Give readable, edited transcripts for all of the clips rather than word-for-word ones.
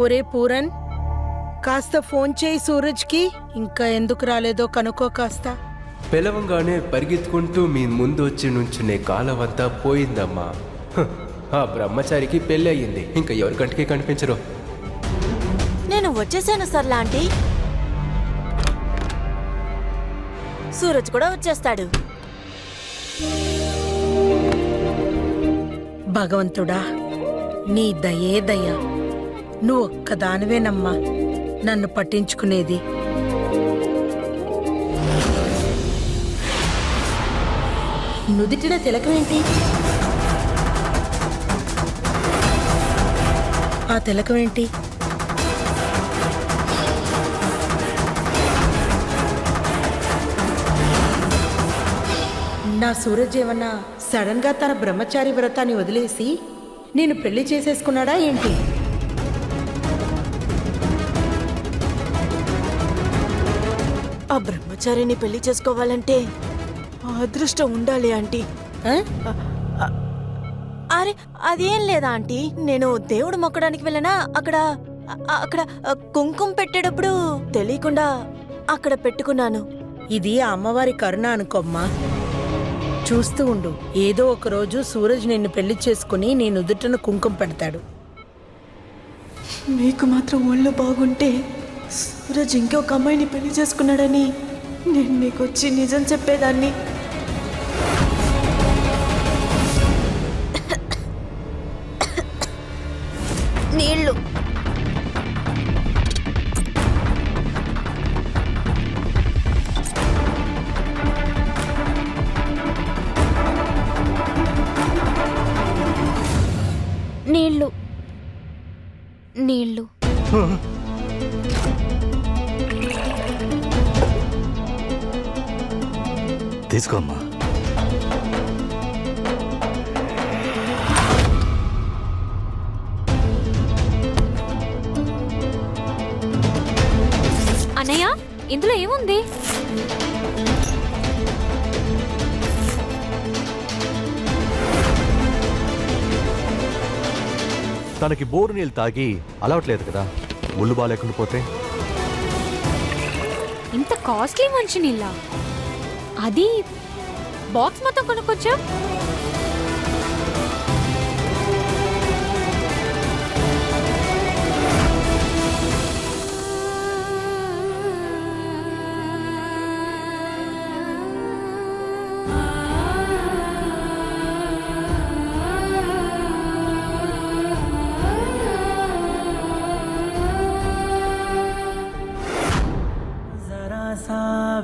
ఒరే పూరన్, కాస్త ఫోన్ చేయి సూరజ్కి. ఇంకా ఎందుకు రాలేదో కనుక్కో కాస్త. పిలవంగానే పరిగెత్తుకుంటూ మీ ముందు వచ్చి నుంచునే కాలమంతా పోయిందమ్మా. ఆ బ్రహ్మచారికి పెళ్ళి అయ్యింది, ఇంకా ఎవరి కంటికి కనిపించరు. నేను వచ్చేసాను సర్లా ఆంటీ. సూరజ్ కూడా వచ్చేస్తాడు. భగవంతుడా, నీ దయే దయ. నువ్వు ఒక్కదానివేనమ్మా నన్ను పట్టించుకునేది. నుదిటిన తిలకమేంటి? ఆ తిలకమేంటి? నా సూరజ్ ఏమన్నా సడన్ గా తన బ్రహ్మచారి వ్రతాన్ని వదిలేసి నేను పెళ్లి చేసేసుకున్నాడా ఏంటి? ఆ బ్రహ్మచారిని పెళ్లి చేసుకోవాలంటే అదృష్టం ఉండాలి ఆంటీ. అరే అదేం లేదా ఆంటీ, నేను దేవుడు మొక్కడానికి వెళ్ళనా, అక్కడ అక్కడ కుంకుమ పెట్టేటప్పుడు తెలియకుండా అక్కడ పెట్టుకున్నాను. ఇది ఆ అమ్మవారి కరుణ అనుకోమ్మా. చూస్తూ ఉండు, ఏదో ఒక రోజు సూరజ్ నిన్ను పెళ్లి చేసుకుని నీ నుదుటను కుంకుమ పెడతాడు. మీకు మాత్రం ఒళ్ళు బాగుంటే సూరజ్ ఇంకొక అమ్మాయిని పెళ్లి చేసుకున్నాడని నేను మీకు వచ్చి నిజం చెప్పేదాన్ని. నీళ్ళు నీళ్ళు నీళ్ళు తీసుకోమ్మా. అన్నయ్య, ఇందులో ఏముంది? తనకి బోరు నీళ్ళు తాగి అలవట్లేదు కదా, ముళ్ళు బాగాలేకుండా పోతే. ఇంత కాస్ట్లీ మంచి నీళ్ళ? అది బాక్స్ మొత్తం కొనుక్కొచ్చా?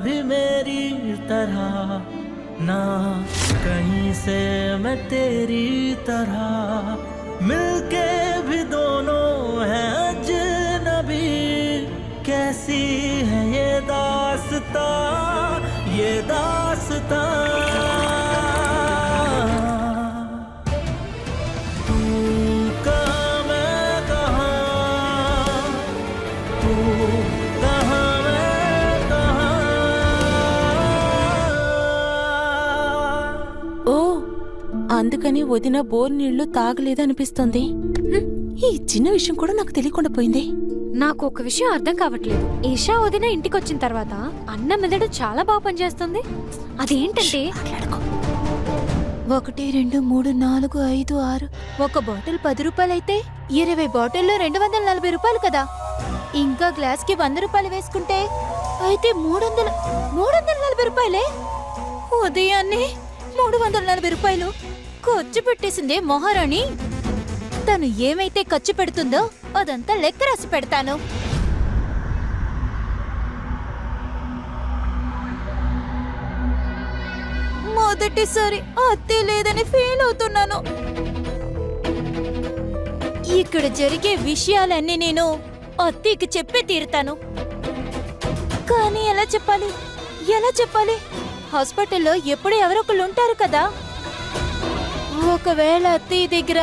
भी मेरी तरह ना कहीं से मैं तेरी तरह, मिलके भी दोनों हैं अजनबी, कैसी है ये दास्तां, ये दास्तां। तू कहाँ मैं कहाँ, तू అందుకని వదిన బోర్ నీళ్లు తాగలేదనిపిస్తుంది. ఈ చిన్న విషయం కూడా నాకు తెలియకుండా పోయింది. నాకు ఒక విషయం అర్థం కావట్లేదు. ఈషా వదిన ఇంటికొచ్చిన తర్వాత అన్న మెదడు చాలా బాగా పనిచేస్తుంది. అదేంటంటే 1 2 3 4 5 6 ఒక బాటిల్ 10 రూపాయలైతే 20 బాటిల్లో 240 రూపాయలు కదా. ఇంకా గ్లాస్ కి 100 రూపాయలు వేసుకుంటే అయితే 340 రూపాయలే. ఉదయాన్నే 340 రూపాయలు ఖర్చు పెట్టేసిందే మహారాణి. తను ఏమైతే ఖర్చు పెడుతుందో అదంతా లెక్క రాసి పెడతాను. మొదటిసారి అత్తే లేదని ఫీల్ అవుతున్నాను. ఇక్కడ జరిగే విషయాలన్నీ నేను అత్తేకి చెప్పే తీరుతాను. కానీ ఎలా చెప్పాలి? హాస్పిటల్లో ఎప్పుడు ఎవరొకళ్ళు ఉంటారు కదా. ఒకవేళ అత్తయ్య దగ్గర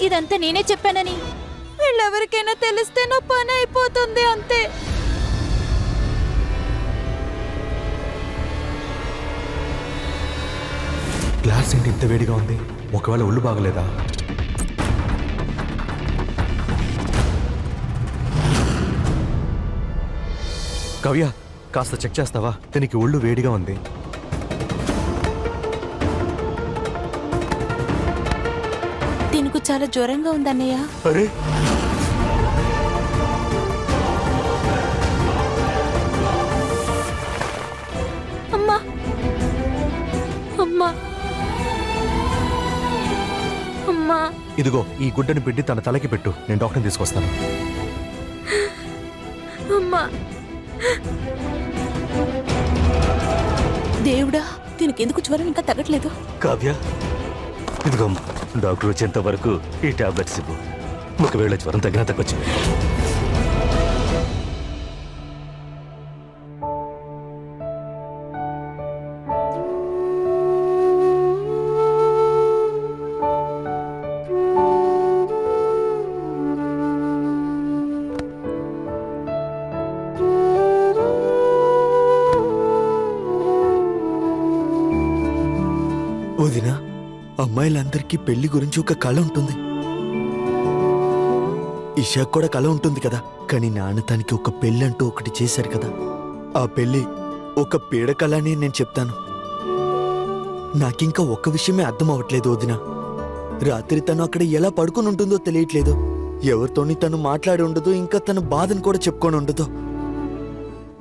ఇదంతా నేనే చెప్పానని వీళ్ళెవరికైనా తెలిస్తే నా పని అయిపోతుంది అంతే. గ్లాస్ ఏంటి ఇంత వేడిగా ఉంది? ఒకవేళ ఒళ్ళు బాగలేదా? కవ్య, కాస్త చెక్ చేస్తావా? దీనికి ఒళ్ళు వేడిగా ఉంది. దీనికి చాలా జ్వరంగా ఉందన్నయ్య. అరే, అమ్మా అమ్మా అమ్మా. ఇదిగో ఈ గుడ్డని పిండి తన తలకి పెట్టు, నేను డాక్టర్ని తీసుకొస్తాను. అమ్మా దేవుడా, దీనికి ఎందుకు జ్వరం ఇంకా తగ్గట్లేదు? కావ్య, ఇదిగో డాక్టర్ వచ్చేంత వరకు ఈ టాబ్లెట్స్ ఇవ్వు. ఒకవేళ జ్వరం తగ్గినా తగ్గొచ్చు. వదినా, అమ్మాయిలందరికీ పెళ్లి గురించి ఒక కళ ఉంటుంది. ఇషాక్ కూడా కళ ఉంటుంది కదా. కానీ నాన్న తనకి ఒక పెళ్ళి అంటూ ఒకటి చేశారు కదా. ఆ పెళ్లి ఒక పీడకళ అని నేను చెప్తాను. నాకింకా ఒక్క విషయమే అర్థం అవ్వట్లేదు వదినా. రాత్రి తను అక్కడ ఎలా పడుకుని ఉంటుందో తెలియట్లేదు. ఎవరితోని తను మాట్లాడి ఉండదు, ఇంకా తన బాధను కూడా చెప్పుకొని ఉండదు.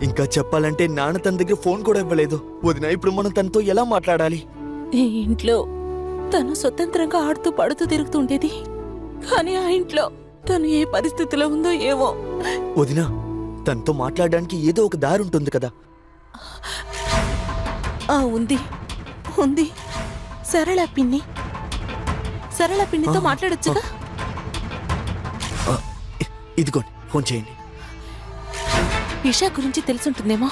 ఇంకా చెప్పాలంటే నాన్న తన దగ్గర ఫోన్ కూడా ఇవ్వలేదు. వదినా, ఇప్పుడు మనం తనతో ఎలా మాట్లాడాలి? ఈ ఇంట్లో తను స్వతంత్రంగా ఆడుతూ పడుతూ తిరుగుతూ ఉండేది. కానీ ఆ ఇంట్లో తను ఏ పరిస్థితిలో ఉందో ఏమో. వదినా, తనతో మాట్లాడడానికి ఏదో ఒక దారి ఉంటుంది కదా. ఉంది ఉంది. సరళ పిన్నితో మాట్లాడొచ్చుగా. ఇదిగోండి, ఫోన్ చేయండి. ఇషా గురించి తెలుసుంటుందేమో.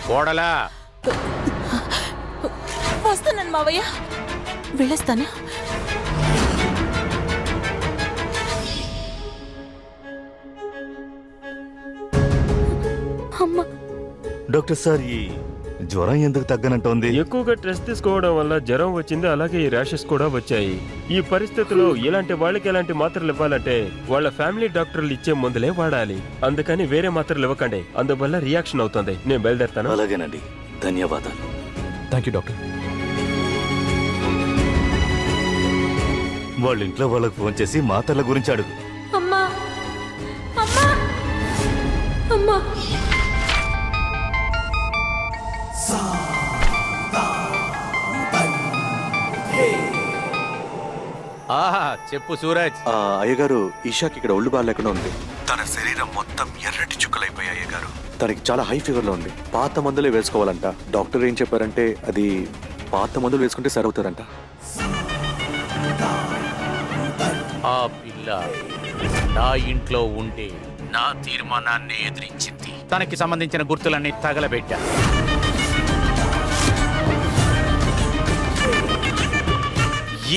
కోడలా, వస్తాను మావయ్య, వెళ్ళొస్తాను. అమ్మా, డాక్టర్ సార్, ఈ జ్వరం ఎందుకు తగ్గనంటోంది? ఎక్కువగా స్ట్రెస్ తీసుకోవడం వల్ల జ్వరం వచ్చింది, అలాగే ఈ ర్యాషెస్ కూడా వచ్చాయి. ఈ పరిస్థితుల్లో ఇలాంటి వాళ్ళకి ఎలాంటి మాత్రలు ఇవ్వాలంటే వాళ్ళ ఫ్యామిలీ డాక్టర్లు ఇచ్చే మందులే వాడాలి. అందుకని వేరే మాత్రలు ఇవ్వకండి, అందువల్ల రియాక్షన్ అవుతుంది. నేను బయలుదేరుతాను. అలాగేనండి, ధన్యవాదాలు. Thank you doctor. వాళ్ళ ఇంట్లో వాళ్ళకి ఫోన్ చేసి మాతర్ల గురించి అడుగు. అమ్మా అమ్మా అమ్మా. ఆహా, చెప్పు సూరజ్. అయ్యగారు, ఈషాకి ఇక్కడ ఒళ్ళు బాగాలేకుండా ఉంది. తన శరీరం మొత్తం ఎర్రటి చుక్కలైపోయాయి అయ్యగారు. తనకి చాలా హై ఫీవర్ లో ఉంది. పాత మందులే వేసుకోవాలంట. డాక్టర్ ఏం చెప్పారంటే అది పాత మందులు వేసుకుంటే సరవుతారంట. ఆ పిల్ల నా ఇంట్లో ఉండి నా తీర్మానాన్ని ఎదిరించింది. తనకి సంబంధించిన గుర్తులన్నీ తగలబెట్టా.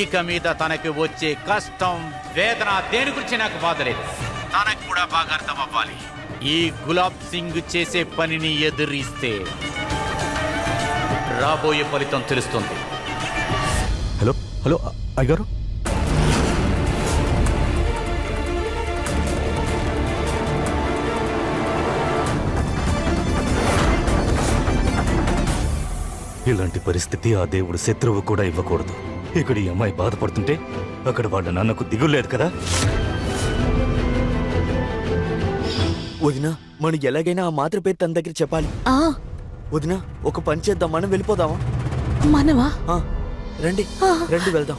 ఇక మీద తనకి వచ్చే కష్టం, వేదన దేని గురించి నాకు బాధలేదు. తనకు కూడా బాగా అర్థం అవ్వాలి. ఈ గులాబ్ సింగ్ చేసే పనిని ఎదిరిస్తే రాబోయే ఫలితం తెలుస్తుంది. హలో హలో అయ్యగారు, ఇలాంటి పరిస్థితి ఆ దేవుడు శత్రువు కూడా ఇవ్వకూడదు. ఇక్కడ ఈ అమ్మాయి బాధపడుతుంటే అక్కడ వాళ్ళ నాన్నకు దిగులేదు కదా. వదినా, మనం ఎలాగైనా ఆ మాత్ర పేరు తన దగ్గర చెప్పాలి. వదినా, ఒక పని చేద్దాం, మనం వెళ్ళిపోదామా? మనమా? రండి రండి, వెళ్దాం.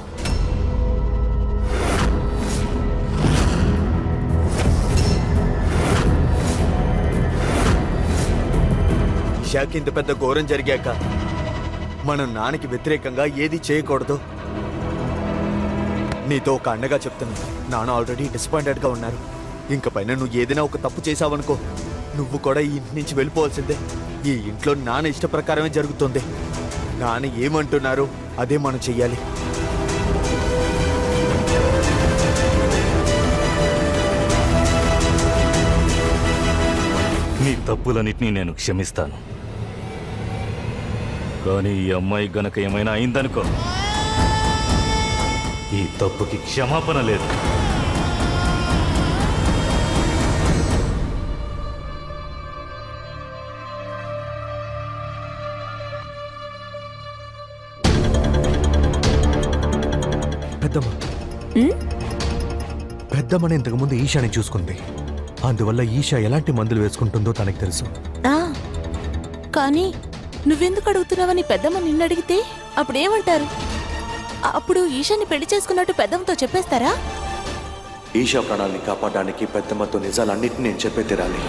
ఇషాకి ఇంత పెద్ద ఘోరం జరిగాక మనం నాన్నకి వ్యతిరేకంగా ఏది చేయకూడదు. నీతో ఒక అండగా చెప్తున్నా. నాన్న ఆల్రెడీ డిసప్పాయింటెడ్ గా ఉన్నారు. ఇంక పైన నువ్వు ఏదైనా ఒక తప్పు చేసావనుకో, నువ్వు కూడా ఈ ఇంటి నుంచి వెళ్ళిపోవాల్సిందే. ఈ ఇంట్లో నాన్న ఇష్ట ప్రకారమే జరుగుతుంది. నాన్న ఏమంటున్నారు అదే మనం చెయ్యాలి. నీ తప్పులన్నిటినీ నేను క్షమిస్తాను. కానీ ఈ అమ్మాయి గనక ఏమైనా అయిందనుకో, ఈ తప్పుకి క్షమాపణ లేదు. పెద్దమ్మ పెద్దమ్మని ఇంతకుముందు ఈషాని చూసుకుంది. అందువల్ల ఈషా ఎలాంటి మందులు వేసుకుంటుందో తనకు తెలుసు. కానీ నువ్వెందుకు అడుగుతున్నావని పెద్దమ్మ నిన్ను అడిగితే అప్పుడేమంటారు? అప్పుడు ఈశాని పెళ్లి చేసుకున్నట్టు పెద్దమ్మతో చెప్పేస్తారా? ఈషా ప్రాణాల్ని కాపాడడానికి పెద్దమ్మతో నిజాలన్నింటినీ నేను చెప్పే తీరాలి.